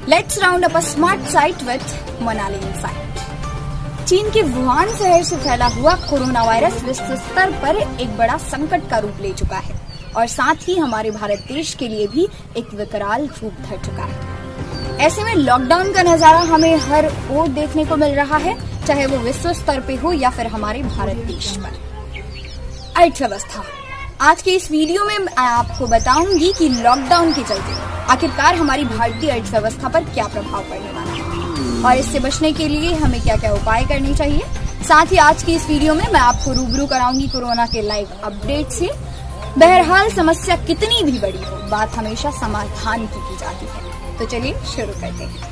Let's round up a smart site with Manali Insight. चीन के Wuhan शहर से फैला हुआ कोरोना वायरस विश्व स्तर पर एक बड़ा संकट का रूप ले चुका है और साथ ही हमारे भारत देश के लिए भी एक विकराल रूप धर चुका है। ऐसे में लॉकडाउन का नजारा हमें हर ओर देखने को मिल रहा है, चाहे वो विश्व स्तर पे हो या फिर हमारे भारत देश पर। अर्थव्यवस्था। आज के इस वीडियो में मैं आपको बताऊंगी कि लॉकडाउन के चलते आखिरकार हमारी भारतीय अर्थव्यवस्था पर क्या प्रभाव पड़ने वाला है और इससे बचने के लिए हमें क्या क्या उपाय करने चाहिए। साथ ही आज की इस वीडियो में मैं आपको रूबरू कराऊंगी कोरोना के लाइव अपडेट से। बहरहाल समस्या कितनी भी बड़ी हो, बात हमेशा समाधान की जाती है। तो चलिए शुरू करते हैं।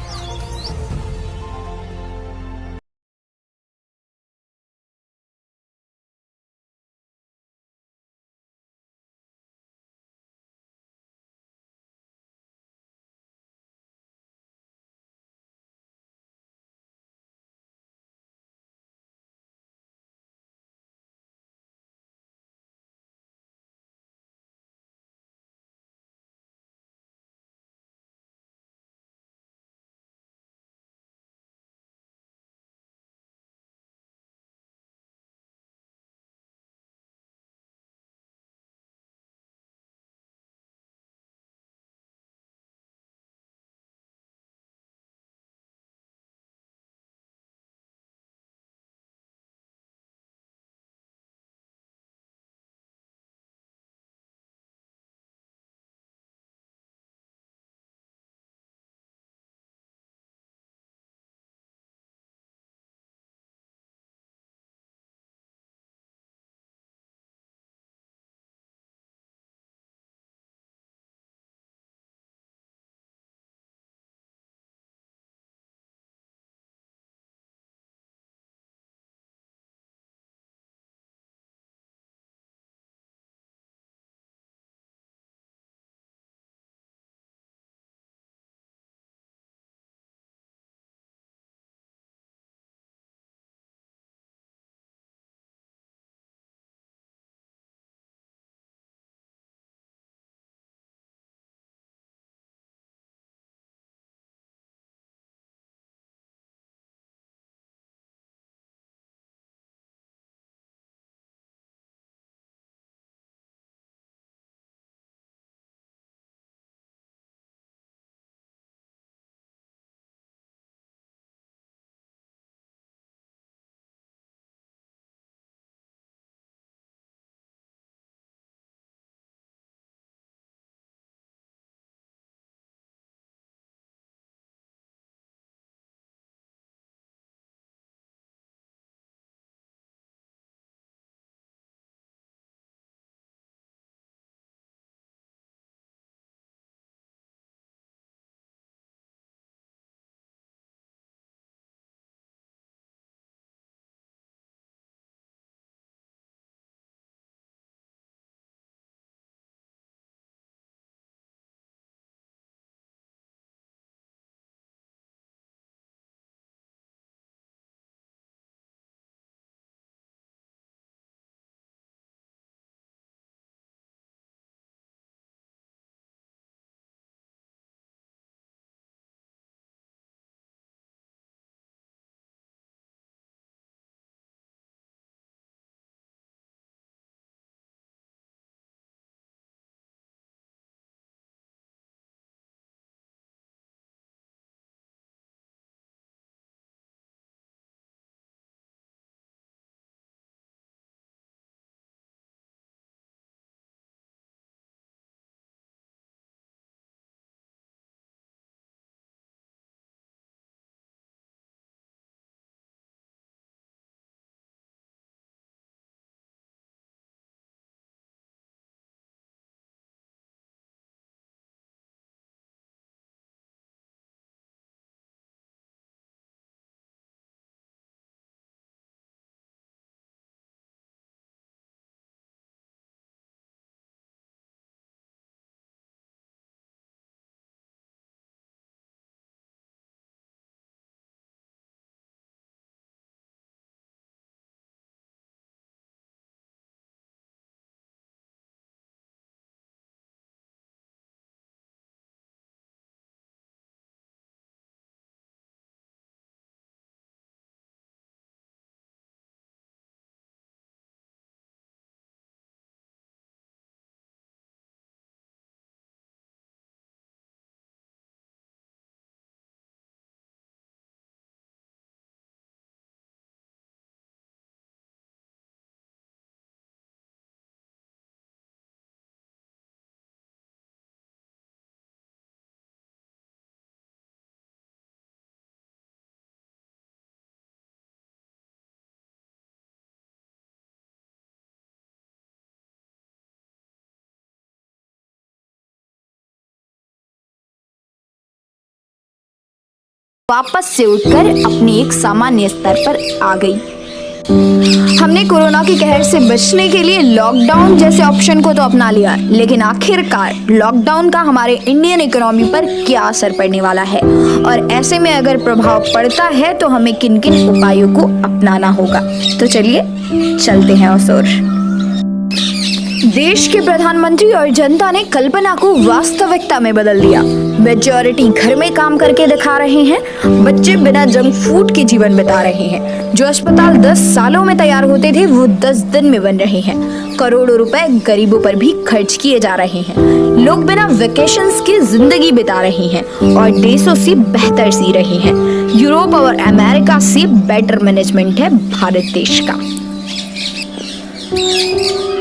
वापस से उठकर अपने एक सामान्य स्तर पर आ गई। हमने कोरोना के कहर से बचने के लिए लॉकडाउन जैसे ऑप्शन को तो अपना लिया, लेकिन आखिरकार लॉकडाउन का हमारे इंडियन इकोनॉमी पर क्या असर पड़ने वाला है और ऐसे में अगर प्रभाव पड़ता है तो हमें किन किन उपायों को अपनाना होगा। तो चलिए चलते हैं और देश के प्रधानमंत्री और जनता ने कल्पना को वास्तविकता में बदल दिया। मेजॉरिटी घर में काम करके दिखा रहे हैं, बच्चे बिना जंक फूड के जीवन बिता रहे हैं। जो अस्पताल 10 सालों में तैयार होते थे वो 10 दिन में बन रहे हैं। करोड़ों रुपए गरीबों पर भी खर्च किए जा रहे हैं। लोग बिना वेकेशंस की जिंदगी बिता रहे हैं और देशों से बेहतर जी रहे हैं। यूरोप और अमेरिका से बेटर मैनेजमेंट है भारत देश का।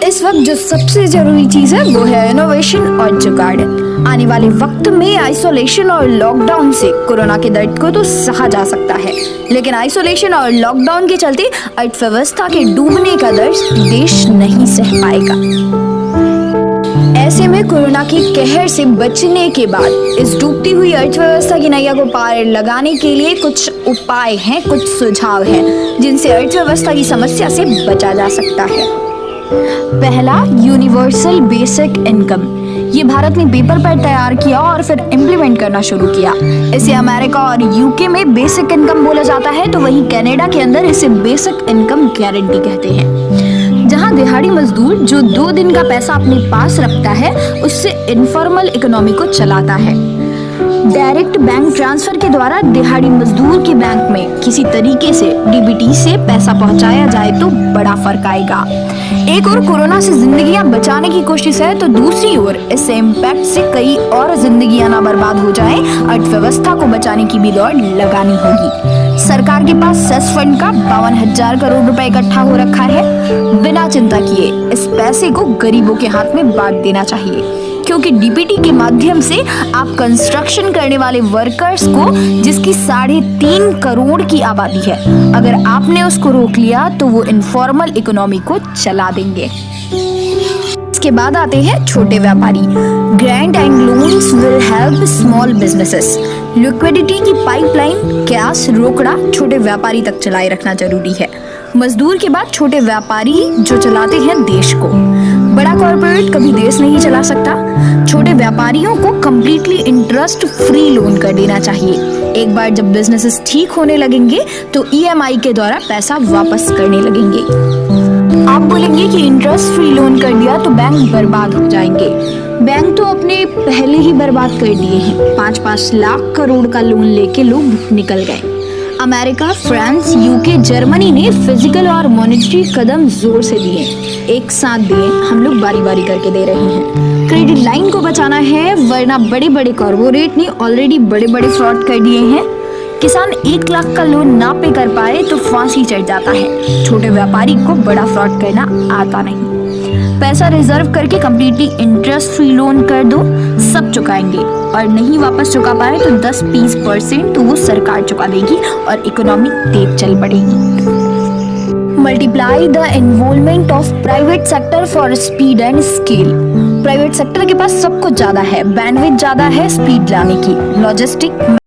इस वक्त जो सबसे जरूरी चीज है वो है इनोवेशन और जुगाड़। आने वाले वक्त में आइसोलेशन और लॉकडाउन से कोरोना के दर्द को तो सहा जा सकता है, लेकिन आइसोलेशन और लॉकडाउन के चलते अर्थव्यवस्था के डूबने का दर्द देश नहीं सह पाएगा। ऐसे में कोरोना के कहर से बचने के बाद इस डूबती हुई अर्थव्यवस्था की नैया को पार लगाने के लिए कुछ उपाय हैं, कुछ सुझाव हैं जिनसे अर्थव्यवस्था की समस्या से बचा जा सकता है। पहला, यूनिवर्सल बेसिक इनकम। ये भारत ने पेपर पर तैयार किया और फिर इम्प्लीमेंट करना शुरू किया। इसे अमेरिका और यूके में बेसिक इनकम बोला जाता है, तो वहीं कनाडा के अंदर इसे बेसिक इनकम गारंटी कहते हैं। जहां दिहाड़ी मजदूर जो 2 दिन का पैसा अपने पास रखता है उससे इनफॉर्मल इकोनॉमी को चलाता है। डायरेक्ट बैंक ट्रांसफर के द्वारा दिहाड़ी मजदूर के बैंक में किसी तरीके से डीबीटी से पैसा पहुंचाया जाए तो बड़ा फर्क आएगा। एक और कोरोना से जिंदगियां बचाने की कोशिश है, तो दूसरी ओर इस इम्पैक्ट से कई और जिंदगियां ना बर्बाद हो जाएं, अर्थव्यवस्था को बचाने की भी दौड़ लगानी होगी। सरकार के पास सेस फंड का 52,000 करोड़ रुपए इकट्ठा हो रखा है। बिना चिंता किए इस पैसे को गरीबों के हाथ में बांट देना चाहिए, क्योंकि डीबीटी के माध्यम से आप कंस्ट्रक्शन करने वाले वर्कर्स को, जिसकी 3.5 करोड़ की आबादी है, अगर आपने उसको रोक लिया तो वो इनफॉर्मल इकोनॉमी को चला देंगे। इसके बाद आते हैं छोटे व्यापारी। Grant and loans will help small businesses. Liquidity की पाइपलाइन, कैश, रोकड़ा छोटे व्यापारी तक चलाए रखना जरूरी है। मजदूर के बाद छोटे व्यापारी जो चलाते हैं देश को। बड़ा कॉर्पोरेट कभी देश नहीं चला सकता। छोटे व्यापारियों को कम्प्लीटली इंटरेस्ट फ्री लोन कर देना चाहिए। एक बार जब बिजनेसेस ठीक होने लगेंगे तो ईएमआई के द्वारा पैसा वापस करने लगेंगे। आप बोलेंगे कि इंटरेस्ट फ्री लोन कर दिया तो बैंक बर्बाद हो जाएंगे। बैंक तो अपने पहले ही बर्बाद कर दिए हैं। 5-5 लाख करोड़ का लोन लेके लोग निकल गए। अमेरिका, फ्रांस, यूके, जर्मनी ने फिजिकल और मॉनेटरी कदम जोर से दिए, एक साथ दिए। हम लोग बारी बारी करके दे रहे हैं। क्रेडिट लाइन को बचाना है, वरना बड़े बड़े कॉर्पोरेट ने ऑलरेडी बड़े बड़े फ्रॉड कर दिए हैं। किसान 1 लाख का लोन ना पे कर पाए तो फांसी चढ़ जाता है। छोटे व्यापारी को बड़ा फ्रॉड करना आता नहीं। पैसा रिजर्व करके कम्प्लीटली इंटरेस्ट फ्री लोन कर दो, सब चुकाएंगे, और नहीं वापस चुका पाए तो 10-20% तो वो सरकार चुका देगी और इकोनॉमी तेज चल पड़ेगी। Multiply the involvement of private sector for speed and scale. Private sector के पास सब कुछ ज्यादा है, बैंडविड्थ ज्यादा है स्पीड लाने की, लॉजिस्टिक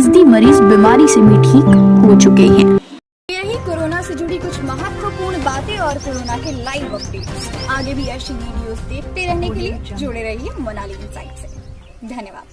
फीसदी मरीज बीमारी से भी ठीक हो चुके हैं। यही कोरोना से जुड़ी कुछ महत्वपूर्ण बातें और कोरोना के लाइव अपडेट्स। आगे भी ऐसी वीडियोस देखते रहने के लिए जुड़े रहिए मनाली इनसाइट से। धन्यवाद।